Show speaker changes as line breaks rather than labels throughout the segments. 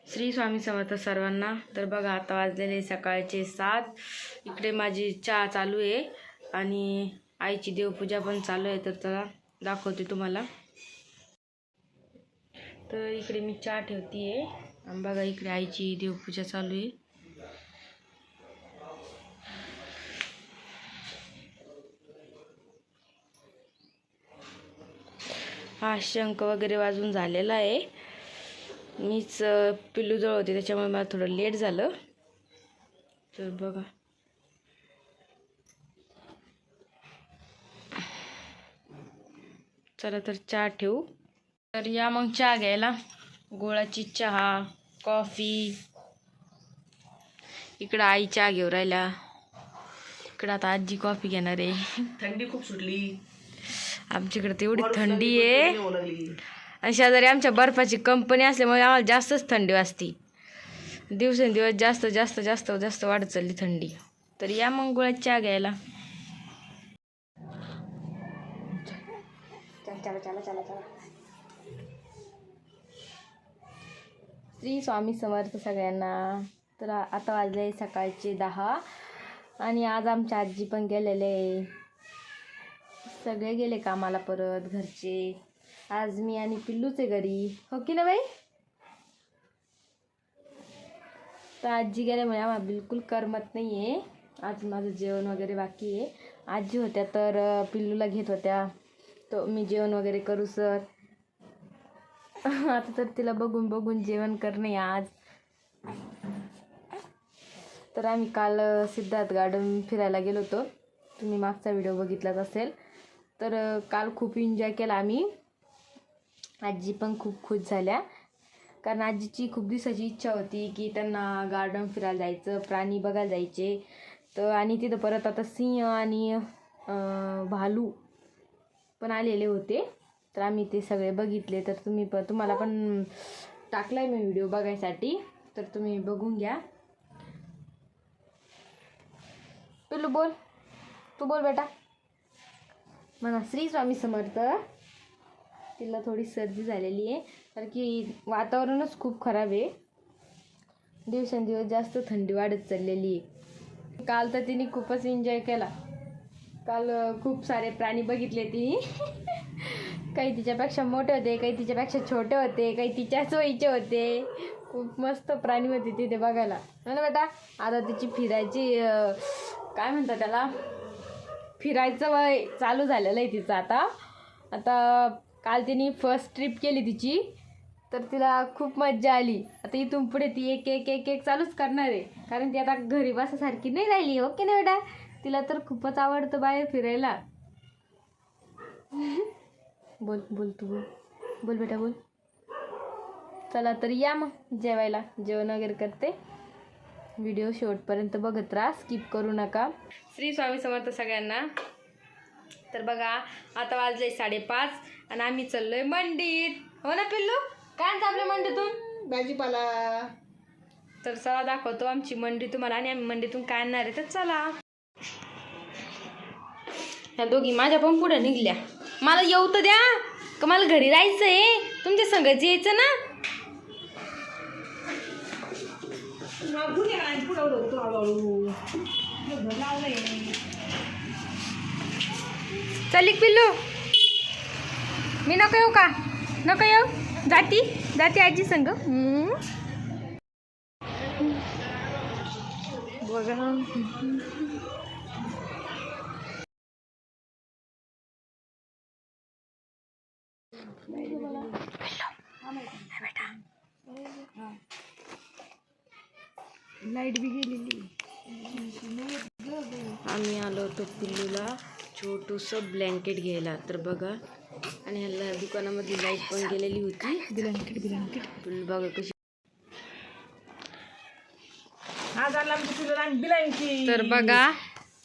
श्री स्वामी समर्थ सर्वांना। तर बघा आता वाजलेले सकाळचे 7। इकडे माझी चहा चालू आहे आणि आईची देवपूजा पण चालू आहे। तर चला दाखवते तुम्हाला। तर इकडे मी चहा ठेवती आहे आणि बघा इकडे आईची देवपूजा चालू आहे। हा शंख वगैरे वाजून झालेला आहे। मीच पिल्लू जवळ होते त्याच्यामुळे मला थोडं लेट झालं। तर बघा चला तर चहा ठेवू। तर या मग चहा घ्यायला। गुळाची चहा, कॉफी। इकडं आई चहा घेऊन राहिला। इकडं आता आजी कॉफी घेणार आहे।
थंडी खूप सुटली
आमच्याकडे तेवढी थंडी आहे आणि शेजारी आमच्या बर्फाची कंपनी असल्यामुळे आम्हाला जास्तच थंडी वाजते। दिवसेंदिवस जास्त जास्त जास्त जास्त वाढत चालली थंडी। तर या मग गुळाची चहा घ्यायला। चला चला चला चला। श्री स्वामी समर्थ सगळ्यांना। तर आता वाजले सकाळचे 10 आणि आज आमच्या आजी पण गेलेले, सगळे गेले कामाला परत घरचे। आज मी आणि पिल्लूच आहे घरी, हो की ना बाई। तर आजी गेल्यामुळे आम्हाला बिलकुल करमत नाही आहे। आज माझं जेवण वगैरे बाकी आहे। आजी होत्या तर पिल्लूला घेत होत्या, तो मी जेवण वगैरे करू सर। आता तर तिला बघून बघून जेवण करणे आज। तर आम्ही काल सिद्धार्थ गार्डन फिरायला गेलो होतो, तुम्ही मागचा व्हिडिओ बघितलाच असेल। तर काल खूप एन्जॉय केला आम्ही। आजी पण खूप खुश झाल्या, कारण आजीची खूप दिवसाची इच्छा होती की त्यांना गार्डन फिरायला जायचं, प्राणी बघायला जायचे। तर आणि तिथं परत आता सिंह आणि भालू पण आलेले होते। तर आम्ही ते सगळे बघितले। तर तुम्हाला पण टाकला आहे मी व्हिडिओ बघायसाठी, तर तुम्ही बघून घ्या। पिल्लू बोल, तू बोल बेटा म्हणा श्री स्वामी समर्थ। तिला थोडी सर्दी झालेली आहे कारण की वातावरणच खूप खराब आहे। दिवसेंदिवस जास्त थंडी वाढत चाललेली आहे। काल तर तिने खूपच एन्जॉय केला। काल खूप सारे प्राणी बघितले तिने। काही तिच्यापेक्षा मोठे होते, काही तिच्यापेक्षा छोटे होते, काही तिच्याच वयचे होते। खूप मस्त प्राणी होते तिथे बघायला, हो ना बेटा। आता तिची फिरायची काय म्हणतात त्याला, फिरायचं वय चालू झालेलं आहे तिचं आता काल तिने फर्स्ट ट्रिप केली तिची, तर तिला खूप मज्जा आली। आता इथून पुढे ती एक एक एक एक चालूच करणार आहे, कारण ती आता घरी बसासारखी नाही राहिली, हो की नाही बेटा। तिला तर खूपच आवडतं बाहेर फिरायला। बोल बोल तू बोल, बोल बेटा बोल। चला तर या मग जेवायला, जेवण वगैरे करते। व्हिडिओ शेवटपर्यंत बघत राहा, स्किप करू नका। श्री स्वामी समर्थ सगळ्यांना। तर बघा आता वाजले 5:30 आणि आम्ही चाललोय मंडीत, हो ना पिल्लू। काय आणतं आपल्या मंडीतून?
भाजीपाला।
तर चला दाखवतो आमची मंडी तुम्हाला आणि आम्ही मंडीतून काय आणणार आहे। तर चला। ह्या दोघी माझ्या पण पुढे निघल्या। मला येऊ तर द्या, का मला घरी राहायचं आहे, तुमच्या संगच यायचं ना। चल पिल्लू, मी नको येऊ का, नको येऊ, जाती जाती आजी संग। बघा लाईट बी गेलेली। आम्ही आलो होतो पिल्लूला छोटूसं ब्लँकेट घ्यायला। तर बघा आणि ह्याला दुकानामध्ये लाईट पण गेलेली होती। ब्लँकेट पिल्लू बघा कशी। तर बघा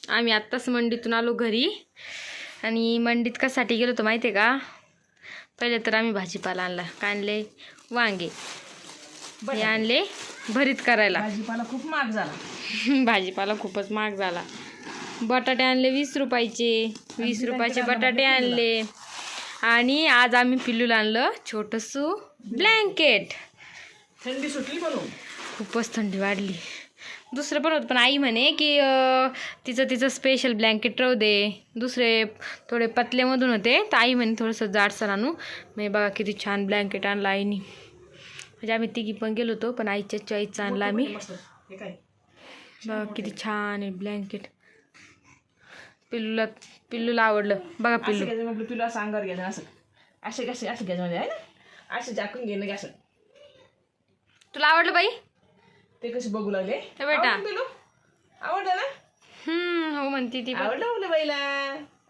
आम्ही आत्ताच मंडीतून आलो घरी आणि मंडीत कशासाठी गेलो होतो माहिती आहे का। पहिले तर आम्ही भाजीपाला आणला। काय आणले? वांगे हे आणले भरीत करायला।
भाजीपाला खूप महाग झाला।
भाजीपाला खूपच महाग झाला। बटाटे आणले 20 रुपयाचे, 20 रुपयाचे बटाटे आणले। आणि आज आम्ही पिल्लूला आणलं छोटंसं ब्लँकेट।
थंडी सुटली म्हणून.
खूपच थंडी वाढली. दुसरं पण होतं, पण आई म्हणे की तिचं स्पेशल ब्लँकेट राहू दे, दुसरे थोडे पतलेमधून होते, तर आई म्हणे थोडंसं जाडसर आणू. मी बघा किती छान ब्लँकेट आणला आईनी. म्हणजे आम्ही तिघी पण गेलो होतो, पण आईच्या चॉईसचा आणला आम्ही.
हे काय
बघा किती छान आहे ब्लँकेट. पिल्लूला आवडलं बघा.
असं घ्यायचं म्हटलं तुला असं अंगावर घ्यायचं, असं असे कसे असं घ्यायचं म्हणजे आहे ना, असं झाकून घेणं की असं.
तुला आवडलं बाई?
ते कसे बघू लागले
बेटा
पिलू? आवडलं ना?
हो म्हणती ती.
आवडलं आपल्या बाईला.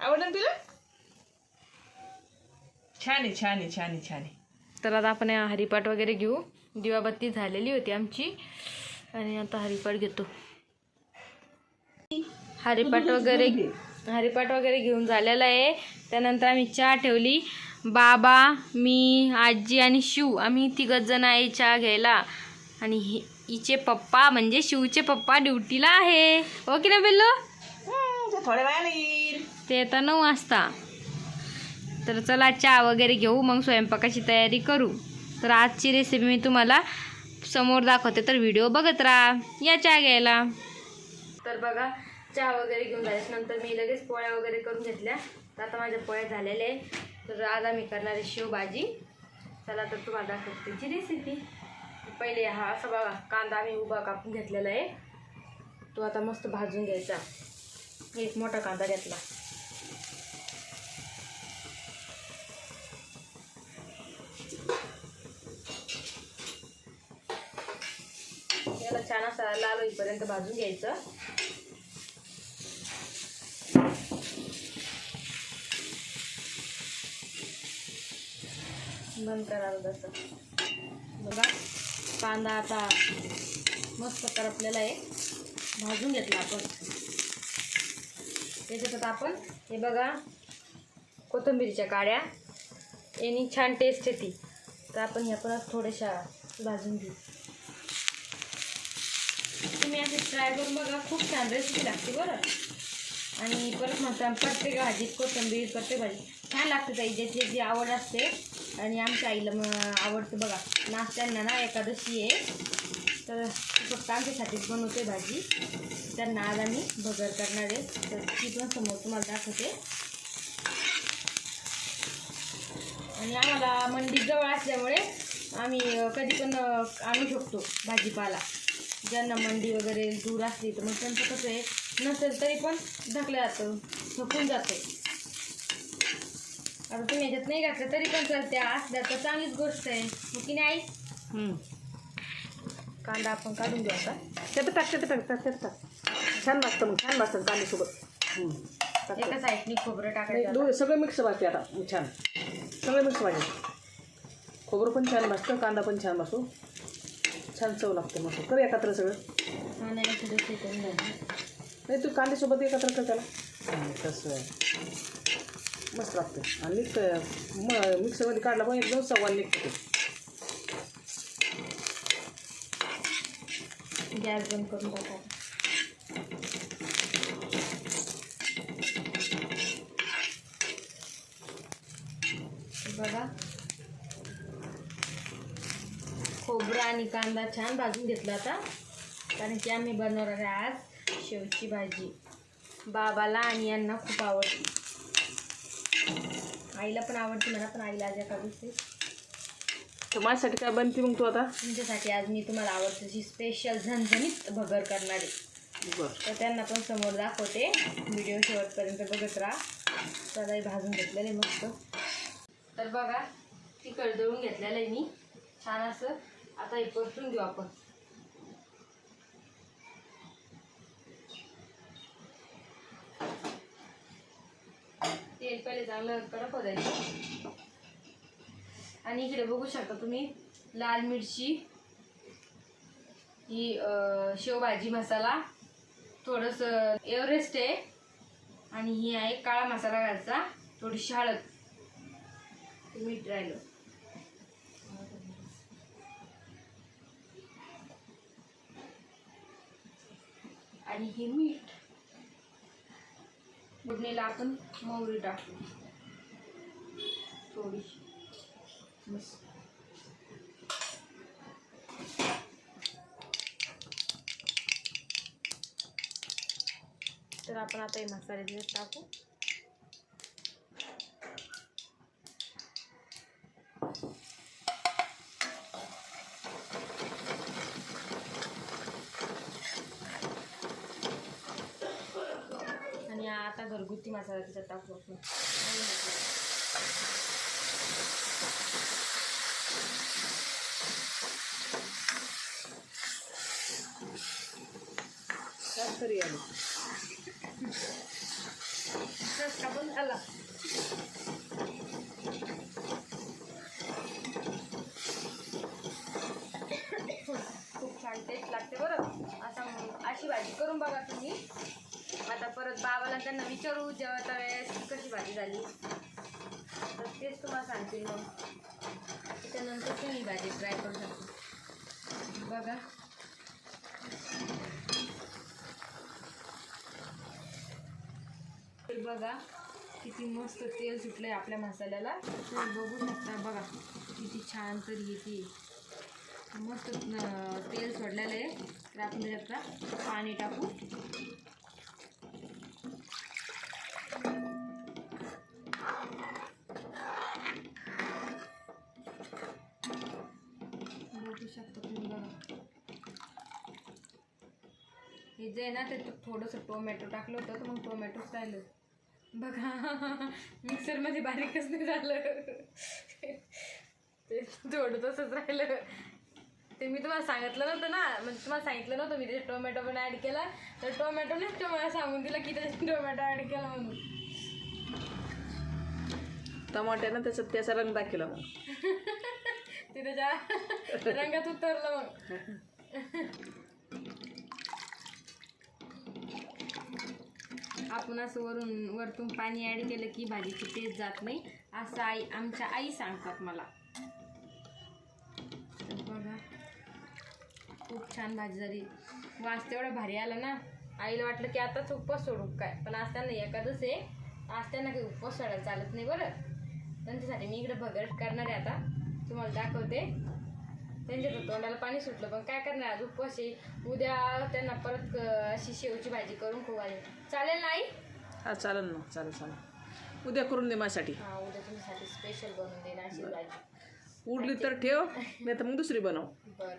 आवडलं ना तुला? छान आहे छान आहे छान आहे छान आहे.
तर आता आपण हरिपाठ वगैरे घेऊ. दिवाबत्ती झालेली होती आमची आणि आता हरिपाठ घेतो. हरिपाठ वगैरे घेऊन झालेला आहे. त्यानंतर आम्ही चहा ठेवली. बाबा, मी, आजी आणि शिव आम्ही तिघच जण आहे चहा घ्यायला. आणि हिचे पप्पा म्हणजे शिवचे पप्पा ड्युटीला आहे. हो की नाही बिल्लू?
थोड्या वेळाने येईल
ते आता 9 वाजता. तर चला चहा वगैरे घेऊ, मग स्वयंपाकाची तयारी करू. तर आजची रेसिपी मी तुम्हाला समोर दाखवते, तर व्हिडिओ बघत राहा. या चहा घ्यायला. तर बघा चहा वगैरे घेऊन झाल्यानंतर मी लगेच पोळ्या वगैरे करून घेतल्या. तर आता माझ्या पोळ्या झालेल्या आहे. तर आज आम्ही करणार आहे शेवभाजी. चला तर तुम्हाला दाखवते त्याची रेसिपी. पहिले हा असा बघा कांदा आम्ही उभा कापून घेतलेला आहे. तो आता मस्त भाजून घ्यायचा. एक मोठा कांदा घेतला. याला छान असा लाल होईपर्यंत भाजून घ्यायचं. बंद करावं तसं. बघा कांदा आता मस्त करपलेला आहे, भाजून घेतला आपण. त्याच्यात आपण हे बघा कोथिंबीरच्या काड्या, यानी छान टेस्ट येते. तर आपण ह्या पण थोड्याशा भाजून घेऊ. तुम्ही असे ट्राय करून बघा, खूप छान रेसिपी लागते बरं. आणि परत म्हणता प्रत्येक भाजीत कोथिंबीर, प्रत्येक भाजी छान लागते. ताई ज्याची आवड असते. आणि आमच्या आईला आवडतं बघा. नाश्त्यांना ना एकादशी आहे, तर फक्त आमच्यासाठीच बनवते भाजी. त्यांना आज आम्ही भगर करणार आहे, तर ती पण समोर तुम्हाला दाखवते. आणि आम्हाला मंडी जवळ असल्यामुळे आम्ही कधी पण आणू शकतो भाजीपाला. ज्यांना मंडी वगैरे दूर असली तर मग त्यांचं कसं आहे, नसेल तरी पण ढकलं जातं, थकून जातं. आता तुम्ही याच्यात नाही घातलं तरी पण चालते, असल्या तर चांगलीच गोष्ट आहे, हो की नाही? कांदा आपण काढून घेऊ आता.
टाक छान लागतं. मग छान लागतं कांद्यासोबत.
एका साईडनी खोबरं टाकायचं.
सगळं मिक्स भाजते आता. छान सगळं मिक्स भाजी. खोबरं पण छान भाजतं, कांदा पण छान भाजतो. छान चव लागते. मस्त कर एकत्र सगळं. नाही तू कांद्यासोबत एकत्र कर त्याला. तसं मस्त लागतं. आणि मिक्सरमध्ये काढला पण एकदम सवाल निघतो.
गॅस बंद करून टाका. बघा खोबरं आणि कांदा छान भाजून घेतला आता, कारण की आम्ही बनवणार आहे आज शेवची भाजी. बाबाला आणि यांना खूप आवडते, आईला पण आवडते मला, पण आईला आज एकादशी.
तर माझ्यासाठी काय बनते मग तू आता?
तुमच्यासाठी आज मी तुम्हाला आवडते जी स्पेशल झणझणीत भगर करणार आहे.
बरं,
तर त्यांना पण समोर दाखवते. व्हिडिओ शेवटपर्यंत बघत राहा. त्यालाही भाजून घेतलेलं आहे मस्त. तर बघा तिखट दळून घेतलेलं आहे मी छान असं. आता हे परतून घेऊ आपण. तेल पहिले चांगलं कडक होतं. आणि इकडे बघू शकता तुम्ही लाल मिरची, ही शेवभाजी मसाला, थोडंसं एव्हरेस्ट आहे, आणि ही आहे काळा मसाला घालचा, थोडीशी हळद, मीठ राहिलं. आणि हे मीठ. फोडणीला आपण मोहरी टाकू थोडीशी. तर आपण आता हे मसाले त्याच्यात टाकू. आणि आता घरगुती मसाला त्याच्यात टाकू आपण.
तरी आली
का पण झाला. खूप छान टेस्ट लागते बरं. अशी भाजी करून बघा तुम्ही. आता परत बाबाला त्यांना विचारू जेव्हा वेळेस कशी भाजी झाली तर तेच तुम्हाला सांगतील. मग त्याच्यानंतर तुम्ही भाजी ट्राय करू शकता. बघा बघा किती मस्त तेल सुटलं आहे आपल्या मसाल्याला. तुम्ही बघू शकता. बघा किती छान तरी येते. मस्त तेल सोडलेलं आहे. तर आपण त्याच्यात पाणी टाकू. बघू शकता तुम्ही. बघा हे जे आहे ना ते थोडंसं टोमॅटो टाकलं होतं तर मग टोमॅटोच राहिलं. बघा मिक्सरमध्ये बारीकच नाही झालं. ते थोडं तसंच राहिलं. ते मी तुम्हाला सांगितलं नव्हतं ना. म्हणजे तुम्हाला सांगितलं नव्हतं मी त्याच्यात टोमॅटो पण ॲड केला. तर टोमॅटोनेच तुम्हाला सांगून दिला की त्याच्यात टोमॅटो ॲड केला म्हणून.
टमाट्यानं त्याचा रंग दाखवला मग.
ते त्याच्या रंगात उतरलं मग. आपण असं वरतून पाणी ॲड केलं की भाजीची टेस्ट जात नाही असं आमच्या आई सांगतात मला. बघा खूप छान भाजी झाली. वास तेवढा भारी आला ना. आईला वाटलं की आताच उपवास सोडू काय. पण आज त्यांना एखादंच आहे. आज त्यांना काही उपवास सोडायला चालत नाही बरं. त्यांच्यासाठी मी इकडे भगट करणार आहे. आता तुम्हाला दाखवते. त्यांच्या तोंडाला पाणी सुटलं पण काय करणार. आज उपवास आहे. उद्या त्यांना परत अशी शेवची भाजी करून खाऊ चालेल ना आई?
हा चालेल ना. चालेल. उद्या करून दे माझ्यासाठी.
हां उद्या तुमच्यासाठी स्पेशल बनवून देईन अशी भाजी.
उरली तर ठेव नाही तर मग दुसरी बनव.
बरं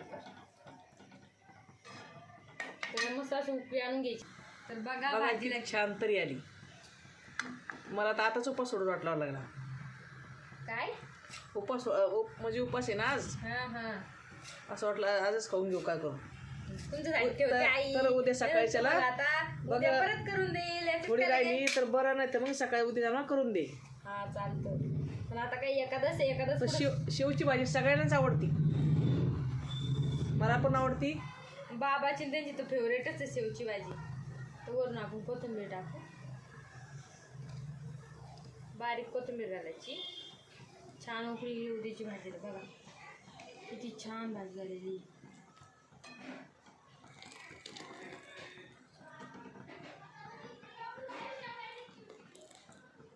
तर मस्त असं उकळी आणून घ्यायची. तर बघा भाजीला
छान तरी आली. मला तर आताच उपवास सोडून वाटला लागला.
काय
उपवास म्हणजे उपवास आहे ना आज.
हां हां
असं वाटलं आजच खाऊन घेऊ काय करू.
तुमच्यासाठी ठेवते आई.
तर उद्या सकाळच्याला
आता उद्या परत करून देईल.
थोडी राहिली तर बरं नाही तर मग सकाळी उद्या मला करून दे.
हा चालतं. पण आता काही एखादंच
शेवची भाजी सगळ्यांनाच आवडती. मला पण आवडती.
बाबाची त्यांची तर फेवरेटच आहे शेवची भाजी. तर वरून आपण कोथिंबीर टाकू. बारीक कोथिंबीर घालायची. छान उकळी येऊ द्यायची भाजीला. बघा किती छान भाजी झालेली.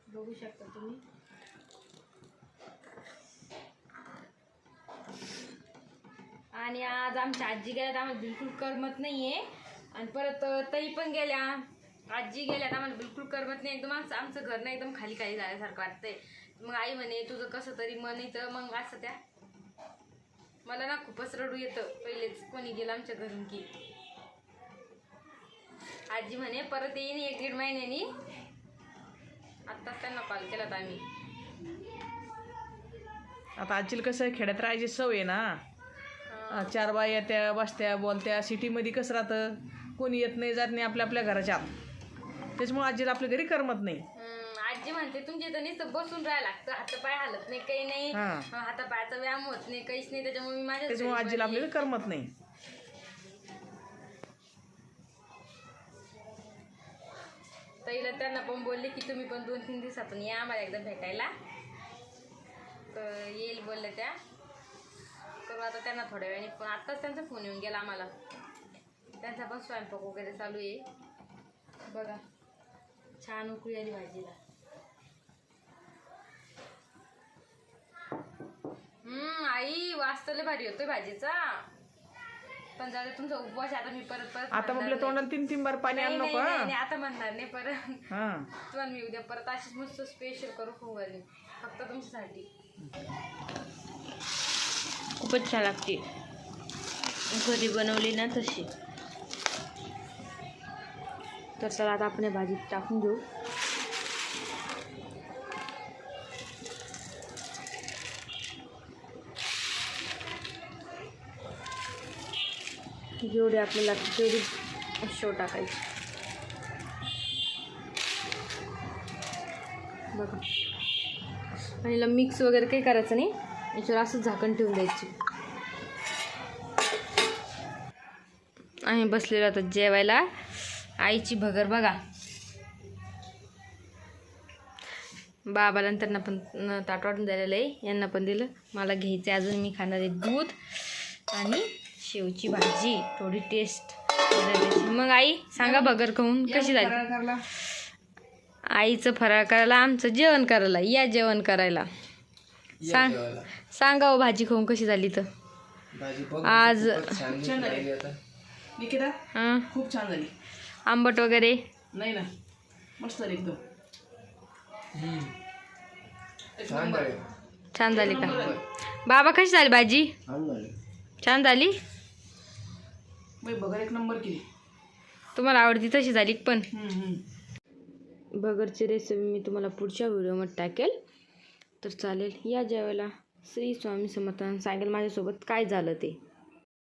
बघू शकता तुम्ही. आणि आज आमच्या आजी गेल्यात आम्हाला बिलकुल करमत नाही आहे. आणि परत ताई पण गेल्या. आजी गेल्यात आम्हाला बिलकुल करमत नाही. एकदम आमचं घर नाही एकदम खाली खाली झाल्यासारखं वाटतंय. मग आई म्हणे तुझं कसं तरी मन येतं. मग असं त्या मला ना खूपच रडू येतं पहिलेच कोणी गेलं आमच्या घरून की. आजी म्हणे परत येईन 1-1.5 महिन्यानी. आत्ताच त्यांना कॉल केलात आम्ही.
आता आजीला कसं आहे खेड्यात राहायची सवय ना. 4 बाया येत्या बसत्या बोलत्या. सिटीमध्ये कसं राहतं कोणी येत नाही जात नाही आपल्या आपल्या घराच्या आत. त्याच्यामुळे आजीला आपल्या घरी करमत नाही.
आजी म्हणते तुमच्या इथं नुसतं बसून राहायला लागतं. हातापाय हालत नाही काही नाही. हातापायाचा व्यायाम होत नाही काहीच नाही. त्याच्यामुळे मी
त्याच्यामुळे आजीला आपल्याला करमत नाही.
ताईला त्यांना पण बोलले की तुम्ही पण 2-3 दिवसातून या आम्हाला एकदा भेटायला. तर येईल बोलले त्या. करू आता त्यांना थोड्या वेळाने. पण आत्ताच त्यांचा फोन येऊन गेला आम्हाला. त्यांचा पण स्वयंपाक वगैरे चालू आहे. बघा छान उकळी आली भाजीला. आई वास तर लय भारी होतोय भाजीचा. पण जाऊ दे, तुमचा उपवास आहे. आता मी परत परत
आता
म्हणणार
आपल्या तोंडात 3-3 बार पाणी
नाही,
आणू
नाही,
नको
नाही,
हा.
नाही, आता म्हणणार नाही परत.
हा
तुम्हाला मी उद्या परत अशीच मस्त स्पेशल करू खाऊ घालेन फक्त तुमच्यासाठी. खूपच छान लागते घरी बनवली ना तशी. तर चला आता आपण भाजीत टाकून घेऊ. जेवढी आपल्याला तेवढी शेव टाकायची बघा. आणि याला मिक्स वगैरे काही करायचं नाही, याच्यावर असं झाकण ठेवून द्यायची. आम्ही बसलेलो आता जेवायला. आईची भगर बघा. बाबाला त्यांना पण ताट वाटून द्यायला आहे, यांना पण दिलं. मला घ्यायचं अजून. मी खाणार आहे दूध आणि शेवची भाजी, थोडी टेस्ट. मग आई सांगा भगर खाऊन कशी झाली. आईचं फराळ करायला, आमचं जेवण करायला. या जेवण करायला. सांगा हो भाजी खाऊन कशी झाली. तर आज
निकिता
हां
खूप छान झाली.
आंबट वगैरे
नाही ना, मस्त झाली एकदम.
छान झाली का बाबा. कशी झाली भाजी. छान झाली.
भगर एक नंबर केली.
तुम्हाला आवडती तशी झाली पण. भगरची रेसिपी मी तुम्हाला पुढच्या व्हिडिओमध्ये टाकेल. तर चालेल, या जेवायला. श्री स्वामी समर्थांना सांगेल माझ्यासोबत काय झालं ते.